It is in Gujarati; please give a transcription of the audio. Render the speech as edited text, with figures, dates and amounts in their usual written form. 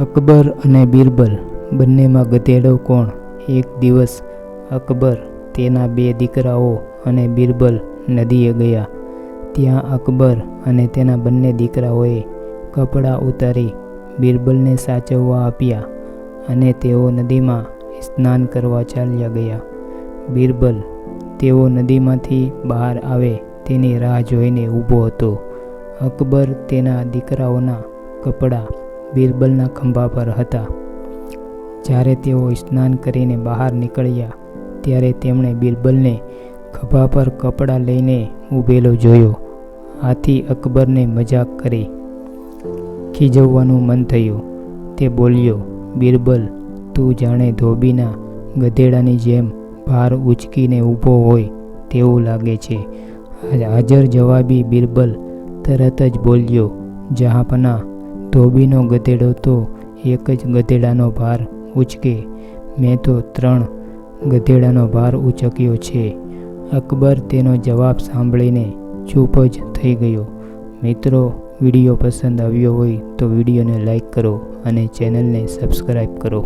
અકબર અને બિરબલ બંનેમાં ગધેડો કોણ? એક દિવસ અકબર, તેના 2 દીકરાઓ અને બિરબલ નદીએ ગયા. ત્યાં અકબર અને તેના બંને દીકરાઓએ કપડાં ઉતારી બિરબલને સાચવવા આપ્યા અને તેઓ નદીમાં સ્નાન કરવા ચાલ્યા ગયા. બિરબલ તેઓ નદીમાંથી બહાર આવે તેની રાહ જોઈને ઊભો હતો. અકબર તેના દીકરાઓના કપડાં બિરબલના ખંભા પર હતા. જ્યારે તેઓ સ્નાન કરીને બહાર નીકળ્યા ત્યારે તેમણે બિરબલને ખભા પર કપડાં લઈને ઊભેલો જોયો. આથી અકબરને મજાક કરી ખીજવવાનું મન થયું. તે બોલ્યો, બિરબલ, તું જાણે ધોબીના ગધેડાની જેમ ભાર ઉંચકીને ઊભો હોય તેવું લાગે છે. હાજર જવાબી બિરબલ તરત જ બોલ્યો, જહાંપનાહ, ધોબીનો ગધેડો તો એક જ ગધેડાનો ભાર ઉંચકે, મેં તો 3 ગધેડાનો ભાર ઉંચક્યો છે. અકબર તેનો જવાબ સાંભળીને ચૂપ જ થઈ ગયો. મિત્રો, વિડીયો પસંદ આવ્યો હોય તો વિડીયોને લાઈક કરો અને ચેનલને સબસ્ક્રાઈબ કરો.